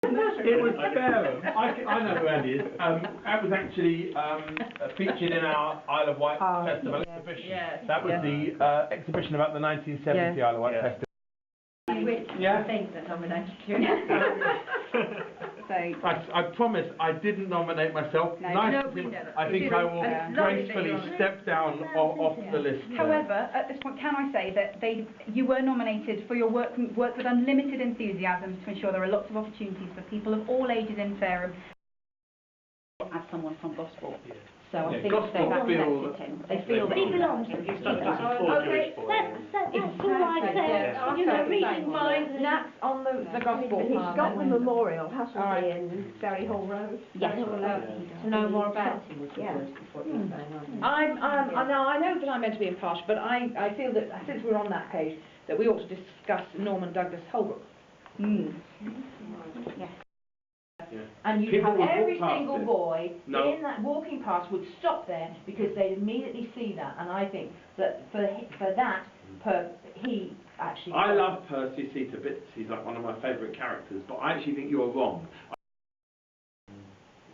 It was Fareham. I know who Andy is. That was actually featured in our Isle of Wight Festival exhibition. Yes. That was the exhibition about the 1970 Isle of Wight Festival. Which I think that nominated you. I promise I didn't nominate myself. No, I think I will gracefully step down off the list. However, at this point, can I say that you were nominated for your work with unlimited enthusiasm to ensure there are lots of opportunities for people of all ages in Fareham. As someone from Gosport. So I think they've accepted him. They feel that he belongs to the Okay, that's all I said. You know, reading minds. That's on the Gosport He's part. got the memorial, hasn't he, in Ferry Hall Road? Yes. To know more about him. Yeah. I know that I'm meant to be impartial, but I feel that since we're on that page, that we ought to discuss Norman Douglas Holbrook. Yes. Yeah. And you have every single boy in that walking past would stop there because they'd immediately see that, and I think that for that he actually. I love Percy C to bits. He's like one of my favourite characters, but I actually think you're wrong.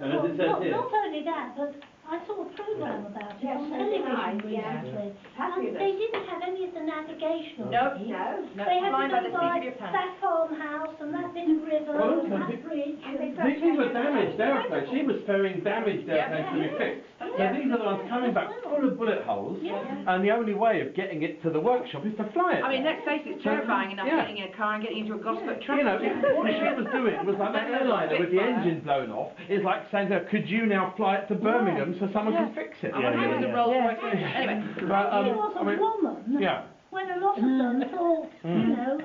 And as it says here, not only that, but I saw a programme about it on television recently, and they didn't have any of the navigational things. They had to go by that farmhouse and that bit of river and that bridge. These were damaged airplanes. She was ferrying damaged airplanes to be fixed. So these are the ones coming back full of bullet holes, and the only way of getting it to the workshop is to fly it. I mean, let's face it, it's terrifying enough getting in a car and getting into a Gosport truck. You know, what she was doing was like that airliner with the engine blown off. It's like saying to her, could you now fly it to Birmingham so someone can fix it? Anyway, But he was a woman. When a lot of them thought, you know,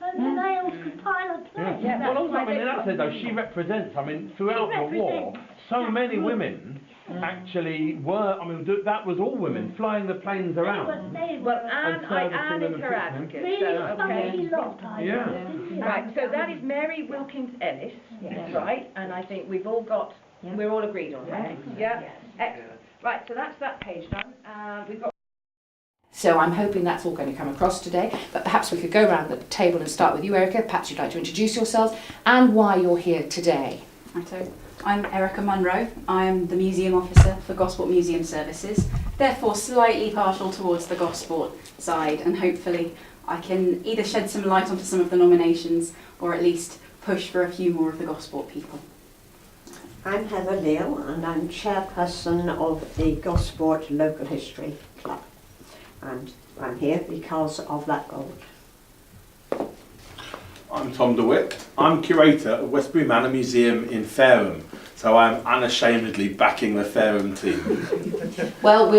only males could pilot planes. Well, also, I mean, that said though, she represents, I mean, throughout the war, so many women actually were, I mean, that was all women flying the planes around. Well, Anne is her advocate. Really lot, Right, so that is Mary Wilkins Ellis, right? And I think we've all got, we're all agreed on that. Yeah? Excellent. Right, so that's that page done. We've got. So I'm hoping that's all going to come across today, but perhaps we could go around the table and start with you, Erica. Perhaps you'd like to introduce yourselves and why you're here today. Righto. I'm Erica Munro. I am the Museum Officer for Gosport Museum Services, therefore slightly partial towards the Gosport side, and hopefully I can either shed some light onto some of the nominations or at least push for a few more of the Gosport people. I'm Heather Leal and I'm chairperson of the Gosport Local History Club, and I'm here because of that gold. I'm Tom DeWitt. I'm curator of Westbury Manor Museum in Fareham, so I'm unashamedly backing the Fareham team. Well,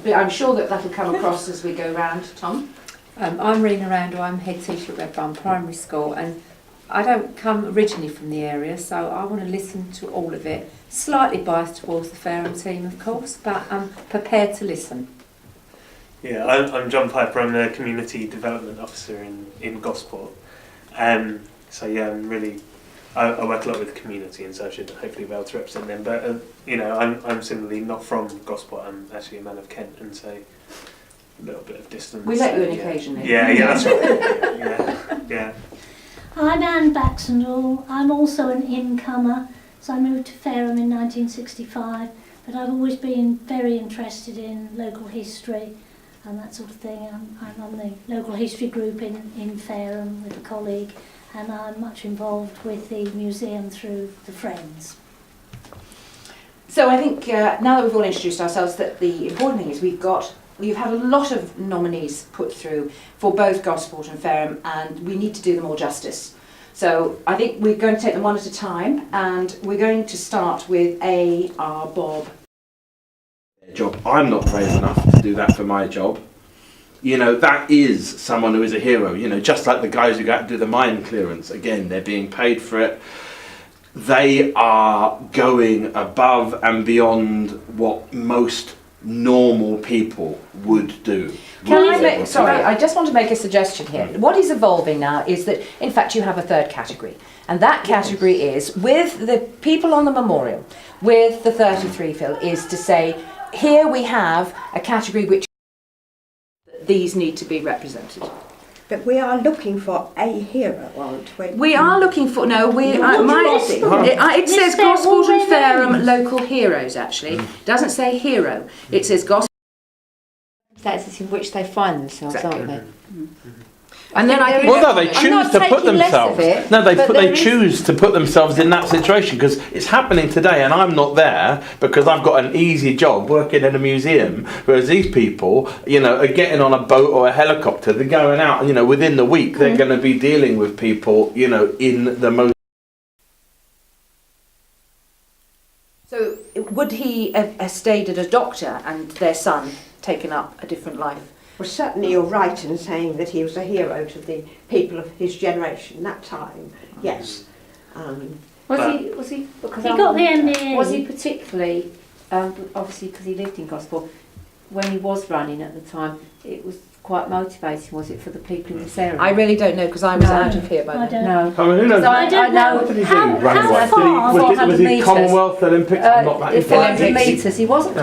I'm sure that'll come across as we go round. Tom? I'm Rena Randall. I'm head teacher at Redbun Primary School, and I don't come originally from the area, so I want to listen to all of it. Slightly biased towards the Fareham team, of course, but I'm prepared to listen. Yeah, I'm John Piper. I'm the Community Development Officer in Gosport. So yeah, I work a lot with the community, and so I should hopefully be able to represent them. But you know, I'm similarly not from Gosport. I'm actually a man of Kent, and so a little bit of distance. We let you in occasionally. Yeah, that's right. Yeah. I'm Anne Baxendall. I'm also an incomer, so I moved to Fareham in 1965, but I've always been very interested in local history and that sort of thing. I'm on the local history group in Fareham with a colleague, and I'm much involved with the museum through the Friends. So I think now that we've all introduced ourselves, that the important thing is we've had a lot of nominees put through for both Gosport and Fareham, and we need to do them all justice. So I think we're going to take them one at a time, and we're going to start with A.R. Bob. Job. I'm not brave enough to do that for my job. You know, that is someone who is a hero. You know, just like the guys who go out and do the mine clearance. Again, they're being paid for it. They are going above and beyond what most normal people would do. I just want to make a suggestion here. What is evolving now is that, in fact, you have a third category. And that category is, with the people on the memorial, with the 33 Phil, is to say, here we have a category which these need to be represented. But we are looking for a hero, aren't we? We are looking for, no, we, It says Gosport and Fareham local heroes, actually. It doesn't say hero, it says Gosport. That's in which they find themselves, aren't they? And then I think Well, no, they choose to put themselves. No, they choose to put themselves in that situation because it's happening today, and I'm not there because I've got an easy job working in a museum. Whereas these people, you know, are getting on a boat or a helicopter. They're going out, you know, within the week. They're going to be dealing with people, you know, in the most. So would he have stayed as a doctor and their son taken up a different life? Well, certainly you're right in saying that he was a hero to the people of his generation, that time, yes. Was he? Because He got the MBA. Was he particularly, obviously because he lived in Gosport, when he was running at the time, it was quite motivating, was it, for the people in this area? I really don't know because I was out of here by I then. don't know. I mean, who knows? I don't know. What did he do? How far? Was he Commonwealth, Olympics? I'm not that informed. 400 metres. He wasn't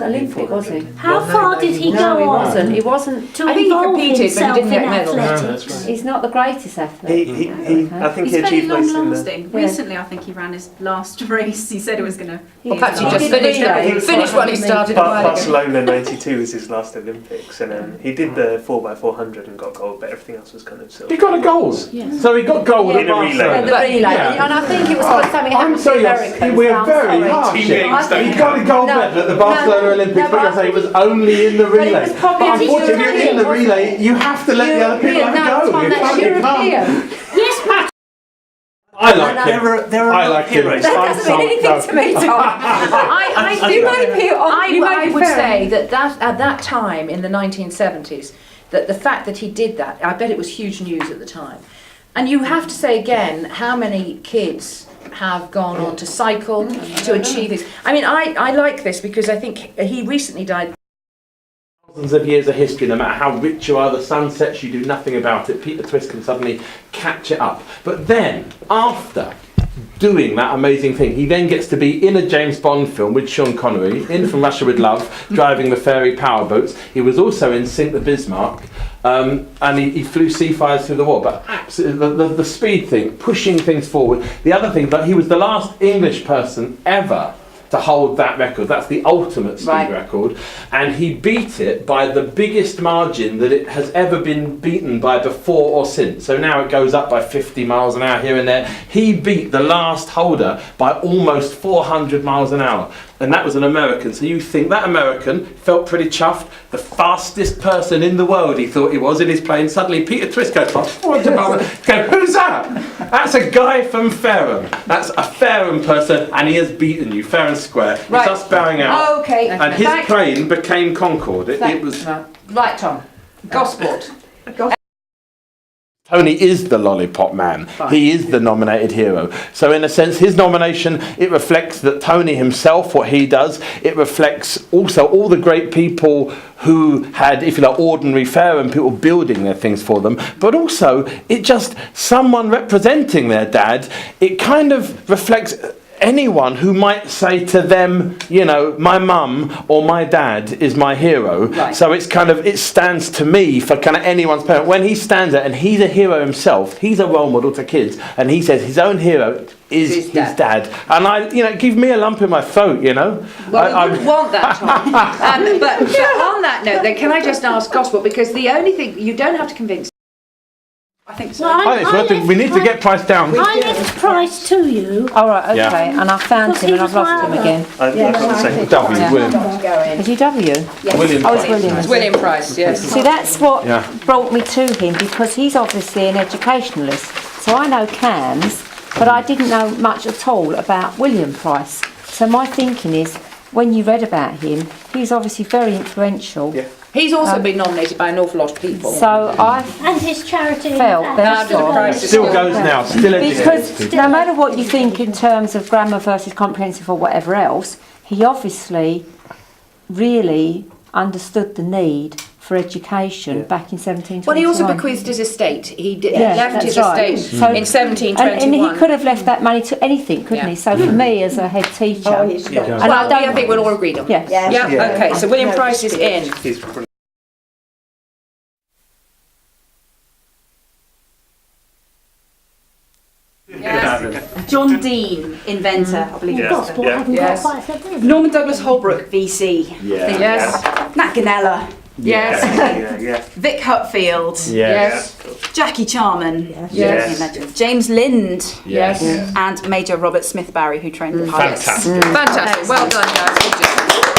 Olympic, was he? How far did he go No, he on? wasn't. He wasn't. To I think he involve competed, but he himself didn't in get medals. athletics. He's not the greatest athlete. I think He's he very achieved most in the... long-lasting. Recently, I think he ran his last race. He said it was going to... Well, perhaps he He just did finished, relay. what he started a while ago. Barcelona 92 was his last Olympics, and then he did the 4x400 and got gold, but everything else was kind of silver. He got a gold. Yes. So he got gold In at a relay. Barcelona. The relay, Yeah. and I think it was something happened to the Americans. We're I'm very sorry. harsh. Team here. games don't He got a gold medal at the Barcelona Olympics, no, but I say it was only in the But it relay. was probably But unfortunately, if you're in the European, relay, you have to let the other people European, have a no, go. Tom, You that's can't- you can't. European. Yes, but I like him. There are I like him. heroes. That doesn't mean anything to me, Tom. I would say that at that time in the 1970s, that the fact that he did that, I bet it was huge news at the time. And you have to say again, how many kids have gone on to cycle to achieve this? I mean, I like this because I think he recently died. Thousands of years of history, no matter how rich you are, the sun sets, you do nothing about it. Peter Twist can suddenly catch it up. But then, after doing that amazing thing, he then gets to be in a James Bond film with Sean Connery, in From Russia with Love, driving the fairy powerboats. He was also in Sink the Bismarck, and he flew sea fires through the war. But absolutely, the speed thing, pushing things forward. The other thing, that he was the last English person ever to hold that record. That's the ultimate speed record, and he beat it by the biggest margin that it has ever been beaten by before or since. So now it goes up by 50 miles an hour here and there. He beat the last holder by almost 400 miles an hour, and that was an American. So you think that American felt pretty chuffed, the fastest person in the world he thought he was in his plane. Suddenly Peter Twist goes past, who's that? That's a guy from Fareham. That's a Fareham person, and he has beaten you fair and square. It's us bowing out. Okay. And his plane became Concorde. It was. Right, Tom. Gosport. Tony is the lollipop man. He is the nominated hero. So in a sense, his nomination, it reflects that Tony himself, what he does. It reflects also all the great people who had, if you like, ordinary fare and people building their things for them. But also, it just, someone representing their dad, it kind of reflects anyone who might say to them, you know, my mum or my dad is my hero. Right. So it's kind of, it stands to me for kind of anyone's parent. When he stands there and he's a hero himself, he's a role model to kids, and he says his own hero is his dad. And I, you know, give me a lump in my throat, you know. Well, I wouldn't want that, Tom. But on that note, then, can I just ask Gosport, because the only thing, you don't have to convince. I think so. Well, we need to get Price down. I left Price to you. All right, okay, and I found him and I've lost him again. I've got the second. W, William. Is he W? William. Oh, it's William. It's William Price, yes. See, that's what brought me to him, because he's obviously an educationalist. So I know CAMS, but I didn't know much at all about William Price. So my thinking is, when you read about him, he's obviously very influential. Yeah. He's also been nominated by an awful lot of people. So I And his charity. felt therefore, Still goes now, still educated. because no matter what you think in terms of grammar versus comprehensive or whatever else, he obviously really understood the need for education back in 1721. Well, he also bequeathed his estate. He Yeah, left his that's right. estate So- in 1721. and he could have left that money to anything, couldn't he? So for me, as a head teacher, Oh, he's got and Well, I I think we're all agreed on that. Yes. Yeah, okay, so William Price is in. He's John Dean, inventor, I believe. Yeah. Gosport Yeah. haven't Yes. got quite so big. Norman Douglas Holbrook, VC. Yeah. Yes. Nat Ganella. Yes. Yeah. Vic Hutfield. Yes. Jackie Charman. Yes. Legend. James Lind. Yes. And Major Robert Smith Barry, who trained the pilots. Fantastic. Fantastic. Well done, guys. Good job.